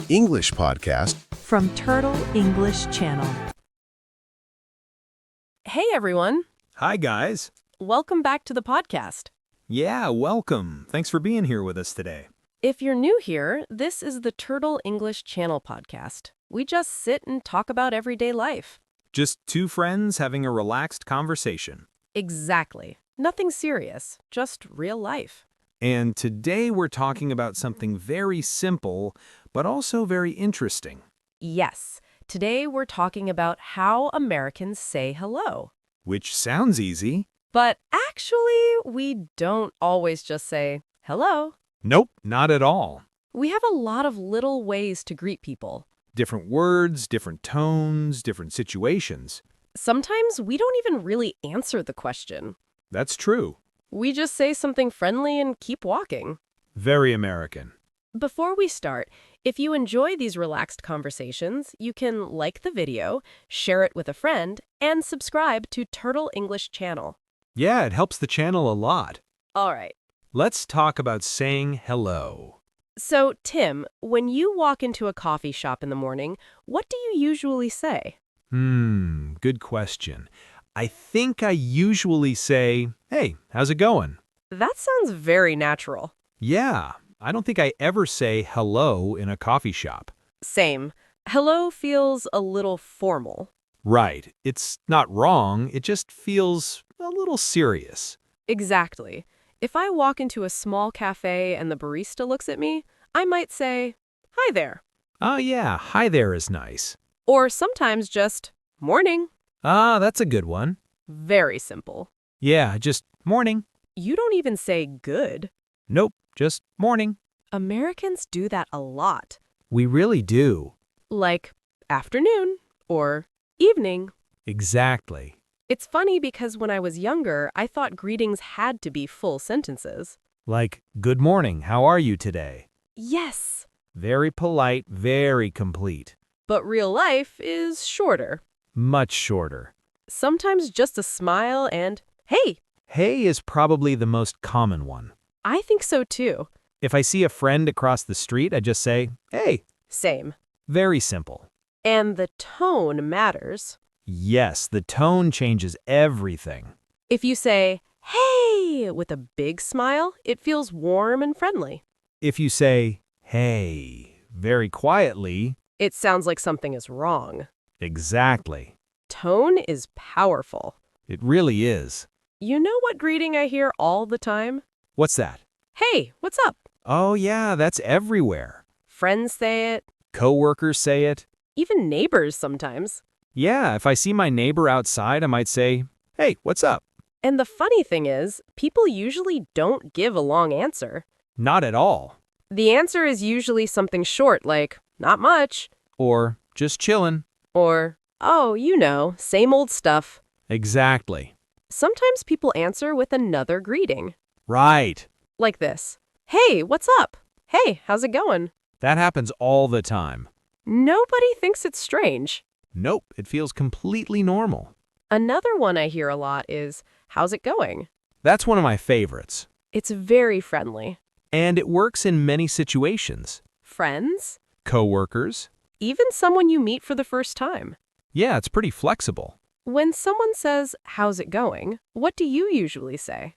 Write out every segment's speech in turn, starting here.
English podcast from Turtle English Channel. Hey everyone, Hi, guys. welcome back to the podcast. Yeah, welcome. Thanks for being here with us today. If you're new here, this is the Turtle English Channel podcast. We just sit and talk about everyday life. Just two friends having a relaxed conversation. Exactly. Nothing serious, just real life. And today we're talking about something very simple, but also very interesting. Yes, today we're talking about how Americans say hello. Which sounds easy. But actually, we don't always just say hello. Nope, not at all. We have a lot of little ways to greet people. Different words, different tones, different situations. Sometimes we don't even really answer the question. That's true. We just say something friendly and keep walking. Very American. Before we start, if you enjoy these relaxed conversations, you can like the video, share it with a friend, and subscribe to Turtle English Channel. Yeah, it helps the channel a lot. All right. Let's talk about saying hello. So, Tim, when you walk into a coffee shop in the morning, what do you usually say? Good question. I think I usually say, "Hey, how's it going?" That sounds very natural. Yeah, I don't think I ever say hello in a coffee shop. Same. Hello feels a little formal. Right. It's not wrong, it just feels a little serious. Exactly. If I walk into a small cafe and the barista looks at me, I might say, "Hi there." Oh yeah, hi there is nice. Or sometimes just, "Morning." Ah, that's a good one. Very simple. Yeah, just morning. You don't even say good. Nope, just morning. Americans do that a lot. We really do. Like afternoon or evening. Exactly. It's funny because when I was younger, I thought greetings had to be full sentences. Like, good morning, how are you today? Yes, Very polite, very complete. but real life is shorter. Much shorter. Sometimes just a smile and, "Hey." Hey is probably the most common one. I think so too. If I see a friend across the street, I just say, hey. Same. Very simple. And the tone matters. Yes, the tone changes everything. If you say, "Hey," with a big smile, it feels warm and friendly. If you say, hey, very quietly, It sounds like something is wrong. exactly. Tone is powerful. It really is. You know what greeting I hear all the time? What's that? "Hey, what's up?" Oh yeah, that's everywhere. Friends say it, Coworkers say it. even neighbors sometimes. Yeah, if I see my neighbor outside, I might say, hey, what's up? And the funny thing is, people usually don't give a long answer. Not at all. The answer is usually something short like, "Not much," Or just chillin'. or, "Oh, you know, same old stuff." Exactly. Sometimes people answer with another greeting, Right. like this. "Hey, what's up?" "Hey, how's it going?" That happens all the time. Nobody thinks it's strange. Nope, it feels completely normal. Another one I hear a lot is, "How's it going?" That's one of my favorites. It's very friendly. And it works in many situations. Friends, Coworkers. even someone you meet for the first time. Yeah, it's pretty flexible. When someone says, "How's it going?" what do you usually say?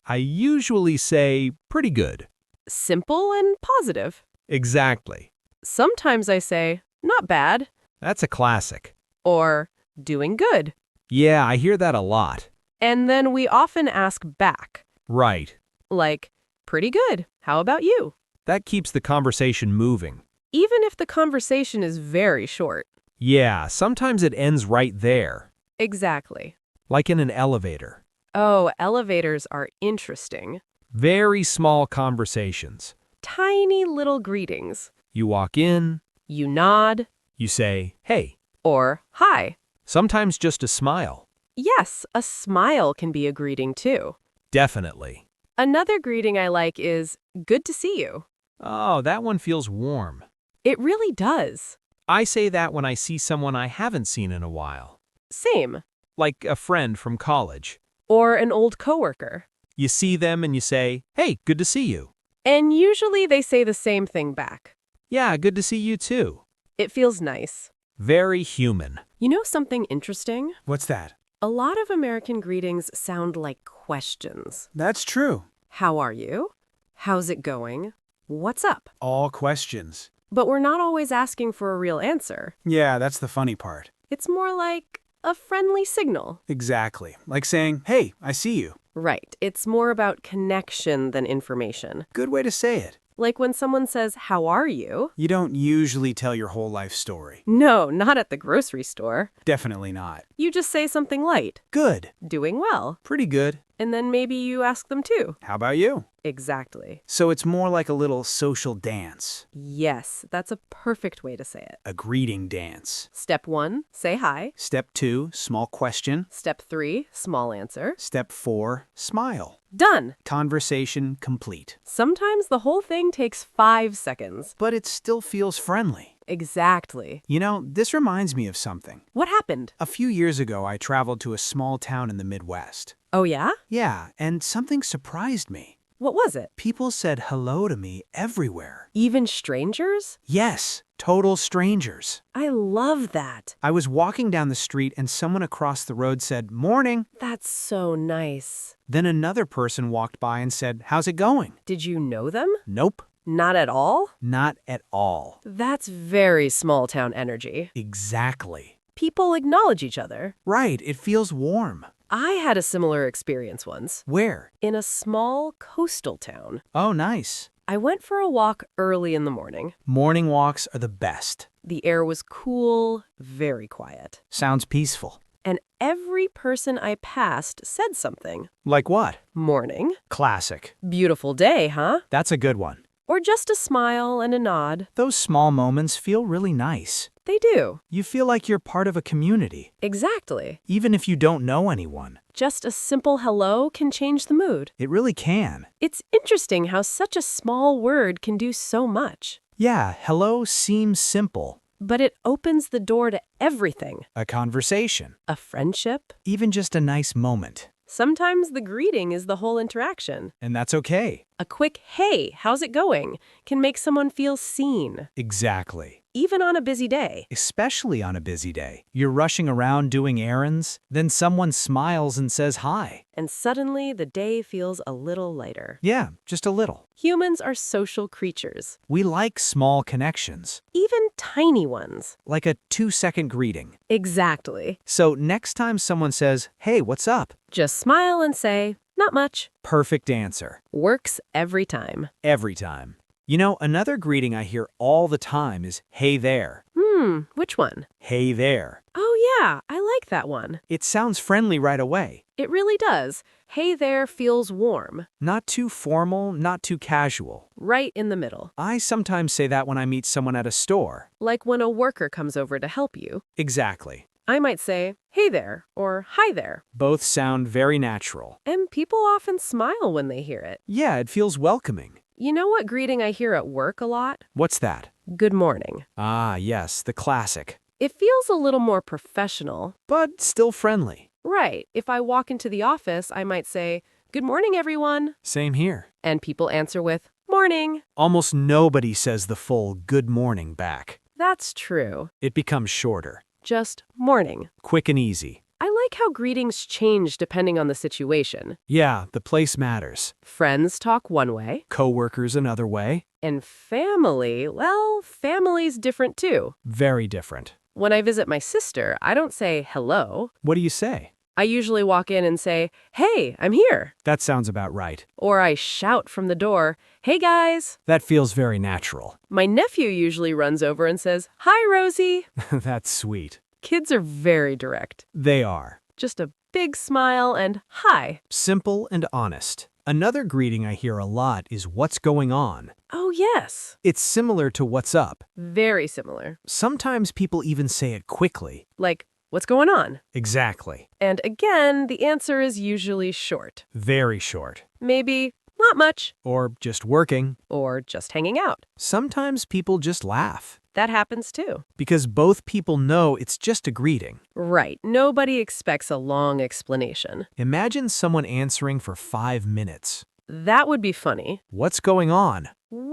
I usually say pretty good. Simple and positive. Exactly. Sometimes I say, "Not bad," That's a classic. or "Doing good." Yeah, I hear that a lot. And then we often ask back, Right. like, "Pretty good. How about you?" That keeps the conversation moving. Even if the conversation is very short. Yeah, sometimes it ends right there. Exactly. Like in an elevator. Oh, elevators are interesting. Very small conversations. Tiny little greetings. You walk in, You nod, you say, hey. or "Hi." Sometimes just a smile. Yes, a smile can be a greeting too. Definitely. Another greeting I like is, "Good to see you." Oh, that one feels warm. It really does. I say that when I see someone I haven't seen in a while. Same. Like a friend from college. Or an old coworker. You see them and you say, hey, good to see you. And usually they say the same thing back. Yeah, good to see you too. It feels nice. Very human. You know something interesting? What's that? A lot of American greetings sound like questions. That's true. How are you? How's it going? What's up? All questions. But we're not always asking for a real answer. Yeah, that's the funny part. It's more like a friendly signal. Exactly. Like saying, hey, I see you. Right. It's more about connection than information. Good way to say it. Like when someone says, "How are you?" You don't usually tell your whole life story. No, not at the grocery store. Definitely not. You just say something light. Good. Doing well. Pretty good. And then maybe you ask them too. How about you? Exactly. So it's more like a little social dance. Yes, that's a perfect way to say it. A greeting dance. Step 1, say hi. Step 2, small question. Step 3, small answer. Step 4, smile. Done. Conversation complete. Sometimes the whole thing takes 5 seconds. But it still feels friendly. Exactly. You know, this reminds me of something. What happened? A few years ago, I traveled to a small town in the Midwest. Oh, yeah? Yeah, and something surprised me. What was it? People said hello to me everywhere. Even strangers? Yes, total strangers. I love that. I was walking down the street and someone across the road said, "Morning." That's so nice. Then another person walked by and said, "How's it going?" Did you know them? Nope, Not at all? not at all. That's very small town energy. Exactly. People acknowledge each other. Right, it feels warm. I had a similar experience once. Where? In a small coastal town. Oh, nice. I went for a walk early in the morning. Morning walks are the best. The air was cool, very quiet. Sounds peaceful. And every person I passed said something. Like what? Morning. Classic. Beautiful day, huh? That's a good one. Or just a smile and a nod. Those small moments feel really nice. They do. You feel like you're part of a community, Exactly. even if you don't know anyone. Just a simple hello can change the mood. It really can. It's interesting how such a small word can do so much. Yeah, hello seems simple. But it opens the door to everything. A conversation, A friendship. even just a nice moment. Sometimes the greeting is the whole interaction. And that's okay. A quick, "Hey, how's it going?" can make someone feel seen, Exactly. even on a busy day. Especially on a busy day. You're rushing around doing errands, then someone smiles and says hi. And suddenly the day feels a little lighter. Yeah, just a little. Humans are social creatures, We like small connections, even tiny ones. like a 2-second greeting. Exactly. So next time someone says, "Hey, what's up?" Just smile and say, "Not much." Perfect answer. Works every time. Every time. You know, another greeting I hear all the time is, "Hey there." Which one? Hey there. Oh yeah, I like that one. It sounds friendly right away. It really does. Hey there feels warm. Not too formal, not too casual. Right in the middle. I sometimes say that when I meet someone at a store. Like when a worker comes over to help you. Exactly. I might say, "Hey there," or "Hi there." Both sound very natural. And people often smile when they hear it. Yeah, it feels welcoming. You know what greeting I hear at work a lot? What's that? Good morning. Ah, yes, the classic. It feels a little more professional. But still friendly. Right. If I walk into the office, I might say, "Good morning, everyone." Same here. And people answer with, "Morning." Almost nobody says the full good morning back. That's true. It becomes shorter. Just morning. Quick and easy. I like how greetings change depending on the situation. Yeah, the place matters. Friends talk one way, Coworkers another way. and family, well, family's different too. Very different. When I visit my sister, I don't say hello. What do you say? I usually walk in and say, "Hey, I'm here." That sounds about right. Or I shout from the door, "Hey guys." That feels very natural. My nephew usually runs over and says, "Hi, Rosie." That's sweet. Kids are very direct. They are. Just a big smile and hi. Simple and honest. Another greeting I hear a lot is "What's going on?" Oh, yes. It's similar to "What's up?" Very similar. Sometimes people even say it quickly. Like, "What's going on?" Exactly. And again, the answer is usually short. Very short. Maybe, "Not much," Or just working. or "Just hanging out." Sometimes people just laugh. That happens too. Because both people know it's just a greeting. Right. Nobody expects a long explanation. Imagine someone answering for 5 minutes. That would be funny. "What's going on?"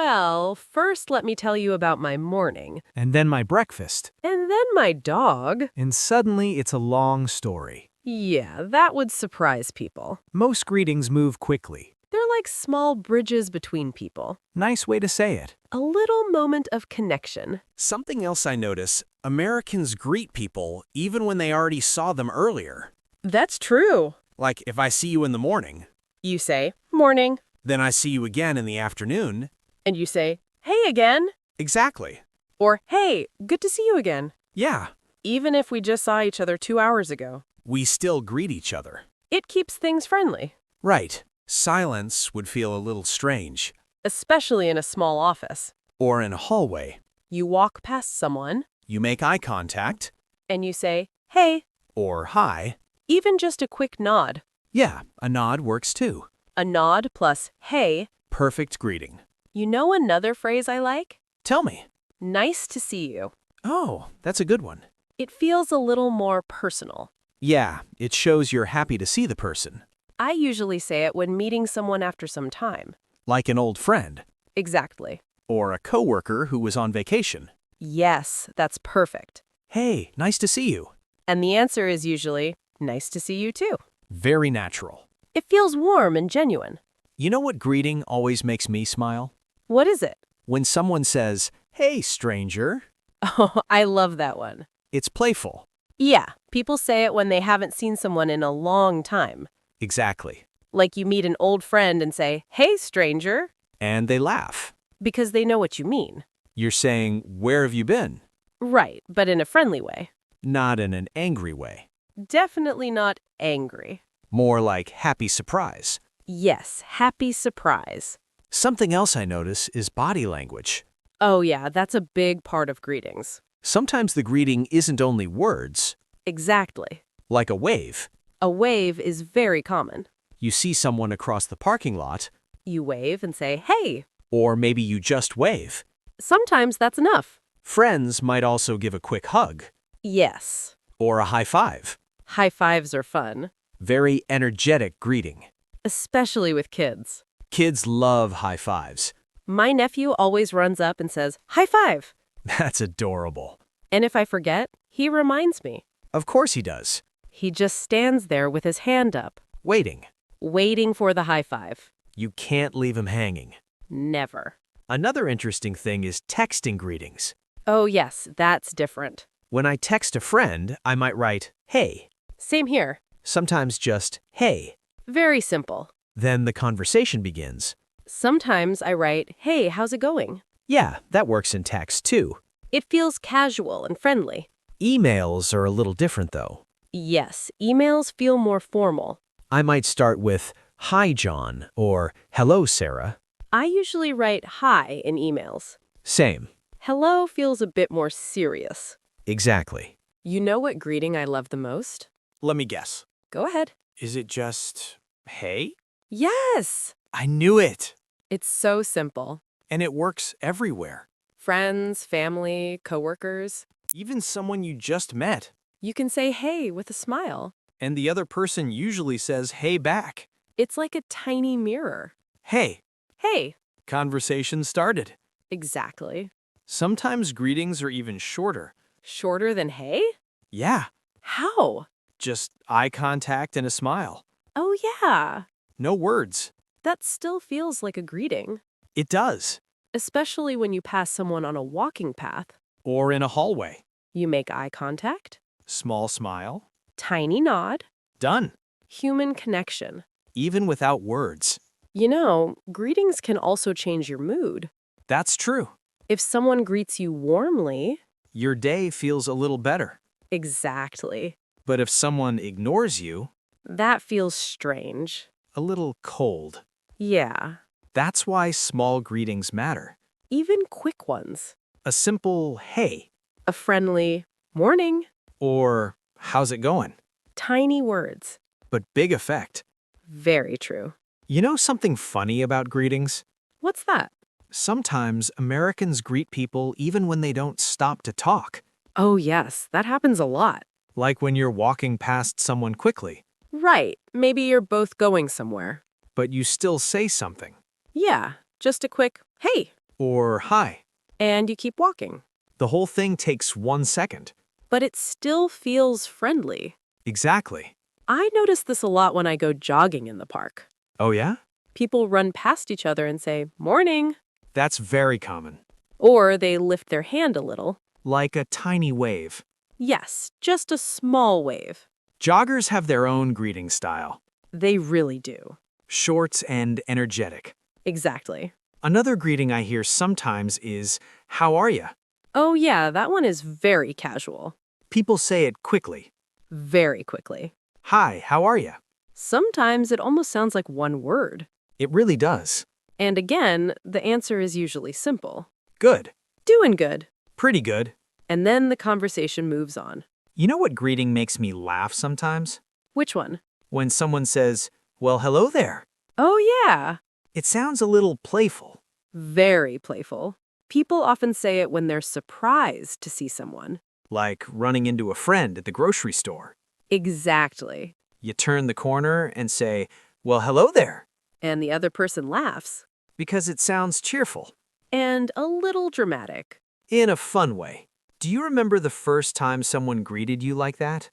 Well, first let me tell you about my morning, And then my breakfast. and then my dog. And suddenly it's a long story. Yeah, that would surprise people. Most greetings move quickly. They're like small bridges between people. Nice way to say it. A little moment of connection. Something else I notice, Americans greet people even when they already saw them earlier. That's true. Like if I see you in the morning, You say, morning, then I see you again in the afternoon. and you say, hey again, Exactly. or hey, good to see you again. Yeah, Even if we just saw each other 2 hours ago. we still greet each other. It keeps things friendly, Right. Silence would feel a little strange. especially in a small office. Or in a hallway. You walk past someone, You make eye contact. and you say, hey, Or hi. even just a quick nod. Yeah, a nod works too. A nod plus hey. Perfect greeting. You know another phrase I like? Tell me. Nice to see you. Oh, that's a good one. It feels a little more personal. Yeah, it shows you're happy to see the person. I usually say it when meeting someone after some time. Like an old friend. Exactly. Or a coworker who was on vacation. Yes, that's perfect. Hey, nice to see you. And the answer is usually, nice to see you too. Very natural. It feels warm and genuine. You know what greeting always makes me smile? What is it? When someone says, hey, stranger. Oh, I love that one. It's playful. Yeah, people say it when they haven't seen someone in a long time. Exactly. Like you meet an old friend and say, hey, stranger, And they laugh. because they know what you mean. You're saying, where have you been? Right, but in a friendly way. Not in an angry way. Definitely not angry. More like happy surprise. Yes, happy surprise. Something else I notice is body language. Oh yeah, that's a big part of greetings. Sometimes the greeting isn't only words, Exactly. like a wave. A wave is very common. You see someone across the parking lot, You wave and say, hey. or maybe you just wave. Sometimes that's enough. Friends might also give a quick hug, Yes. or a high five. High fives are fun, Very energetic greeting. especially with kids. Kids love high fives. My nephew always runs up and says, high five. That's adorable. And if I forget, he reminds me. Of course he does. He just stands there with his hand up, Waiting. waiting for the high five. You can't leave him hanging. Never. Another interesting thing is texting greetings. Oh yes, that's different. When I text a friend, I might write, hey. Same here. Sometimes just, hey. Very simple. Then the conversation begins. Sometimes I write, hey, how's it going? Yeah, that works in text too. It feels casual and friendly. Emails are a little different though. Yes, emails feel more formal. I might start with, hi John, or hello Sarah. I usually write hi in emails. Same. Hello feels a bit more serious. Exactly. You know what greeting I love the most? Let me guess. Go ahead. Is it just, hey? Yes! I knew it. It's so simple. And it works everywhere. Friends, family, coworkers. Even someone you just met. You can say hey with a smile. And the other person usually says hey back. It's like a tiny mirror. Hey, Hey. conversation started. Exactly. Sometimes greetings are even shorter. Shorter than hey? Yeah, How? just eye contact and a smile. Oh yeah. No words. That still feels like a greeting. It does. Especially when you pass someone on a walking path. Or in a hallway. You make eye contact. Small smile. Tiny nod. Done. Human connection. Even without words. You know, greetings can also change your mood. That's true. If someone greets you warmly, Your day feels a little better. exactly, But if someone ignores you, that feels strange. a little cold. Yeah, That's why small greetings matter. even quick ones. A simple hey A friendly morning, or how's it going? tiny words. But big effect. Very true. You know something funny about greetings? What's that? Sometimes Americans greet people even when they don't stop to talk. Oh, yes, that happens a lot. Like when you're walking past someone quickly, Right, maybe you're both going somewhere. but you still say something. Yeah, just a quick, hey. or hi. And you keep walking. The whole thing takes 1 second. But it still feels friendly. Exactly. I notice this a lot when I go jogging in the park. Oh yeah? People run past each other and say, "Morning," That's very common. or they lift their hand a little. Like a tiny wave. Yes, just a small wave. Joggers have their own greeting style. They really do. Short and energetic. Exactly. Another greeting I hear sometimes is, how are ya? Oh yeah, that one is very casual. People say it quickly. Very quickly. Hi, how are ya? Sometimes it almost sounds like one word. It really does. And again, the answer is usually simple. Good. Doing good. Pretty good. And then the conversation moves on. You know what greeting makes me laugh sometimes? Which one? When someone says, well, hello there. Oh yeah. It sounds a little playful. Very playful. People often say it when they're surprised to see someone. Like running into a friend at the grocery store. Exactly. You turn the corner and say, well, hello there. And the other person laughs. Because it sounds cheerful. And a little dramatic. In a fun way. Do you remember the first time someone greeted you like that?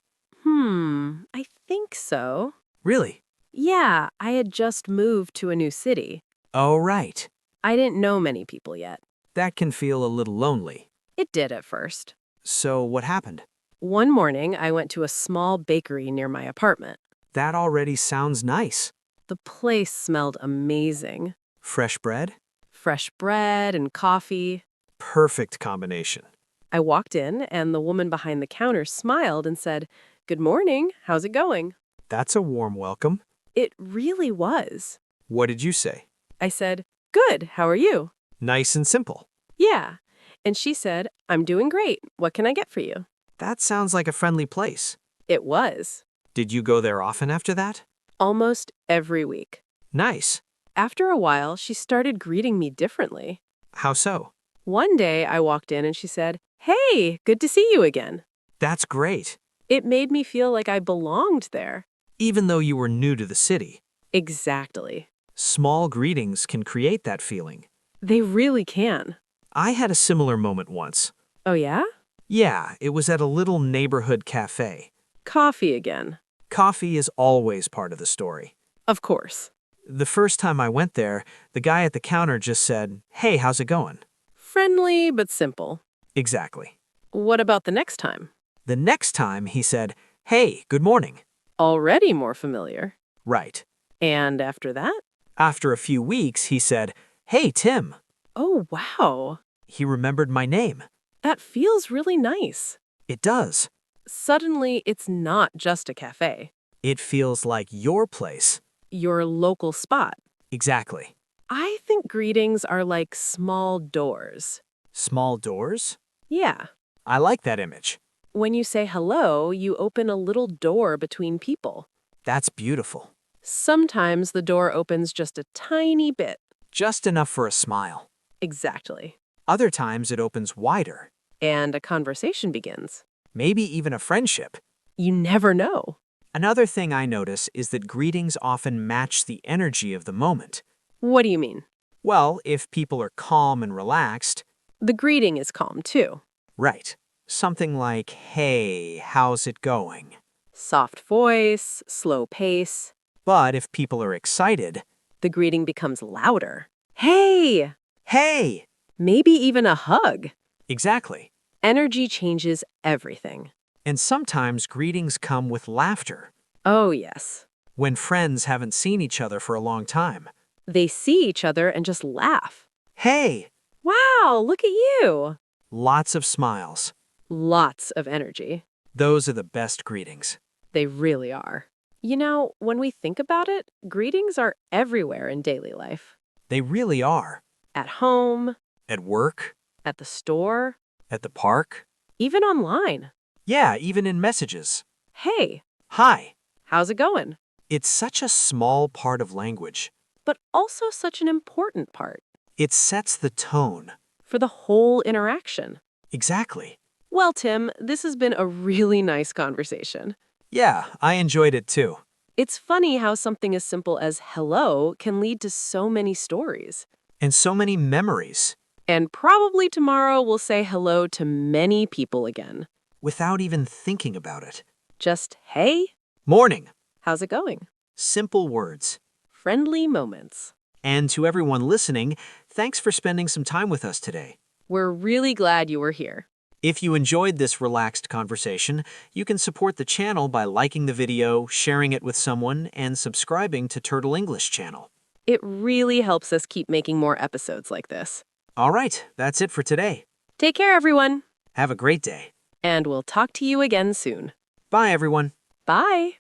I think so. Really? Yeah, I had just moved to a new city. Oh, right. I didn't know many people yet. That can feel a little lonely. It did at first. So what happened? One morning, I went to a small bakery near my apartment. That already sounds nice. The place smelled amazing. Fresh bread? Fresh bread and coffee. Perfect combination. I walked in, and the woman behind the counter smiled and said, "Good morning, how's it going?" That's a warm welcome. It really was. What did you say? I said, "Good, how are you?" Nice and simple. "Yeah." And she said, "I'm doing great. What can I get for you?" That sounds like a friendly place. It was. Did you go there often after that? Almost every week. Nice. After a while, she started greeting me differently. How so? One day, I walked in and she said, "Hey, good to see you again." That's great. It made me feel like I belonged there. Even though you were new to the city. Exactly. Small greetings can create that feeling. They really can. I had a similar moment once. Oh yeah? Yeah, it was at a little neighborhood cafe. Coffee again. Coffee is always part of the story. Of course. The first time I went there, the guy at the counter just said, hey, how's it going? Friendly but simple. Exactly. What about the next time? The next time he said, hey, good morning. Already more familiar. Right. And after that? After a few weeks, he said, hey, Tim. Oh, wow. He remembered my name. That feels really nice. It does. Suddenly, it's not just a cafe. It feels like your place. Your local spot. Exactly. I think greetings are like small doors. Small doors? Yeah. I like that image. When you say hello, you open a little door between people. That's beautiful. Sometimes the door opens just a tiny bit. Just enough for a smile. Exactly. Other times it opens wider. And a conversation begins. Maybe even a friendship. You never know. Another thing I notice is that greetings often match the energy of the moment. What do you mean? Well, if people are calm and relaxed. The greeting is calm, too. Right. Something like, hey, how's it going? Soft voice, slow pace. But if people are excited. The greeting becomes louder. Hey! Hey! Maybe even a hug. Exactly. Energy changes everything. And sometimes greetings come with laughter. Oh, yes. When friends haven't seen each other for a long time. They see each other and just laugh. Hey! Wow, look at you! Lots of smiles. Lots of energy. Those are the best greetings. They really are. You know, when we think about it, greetings are everywhere in daily life. They really are. At home, At work, at the store, at the park. even online. Yeah, even in messages. Hey, Hi. how's it going? It's such a small part of language. But also such an important part It sets the tone. for the whole interaction. Exactly. Well, Tim, this has been a really nice conversation. Yeah, I enjoyed it too. It's funny how something as simple as hello can lead to so many stories. And so many memories. And probably tomorrow we'll say hello to many people again. without even thinking about it. Just, hey, Morning. how's it going? Simple words. Friendly moments. And to everyone listening, thanks for spending some time with us today. We're really glad you were here. If you enjoyed this relaxed conversation, you can support the channel by liking the video, sharing it with someone, and subscribing to Turtle English channel. It really helps us keep making more episodes like this. All right, that's it for today. Take care, everyone. Have a great day. And we'll talk to you again soon. Bye, everyone. Bye.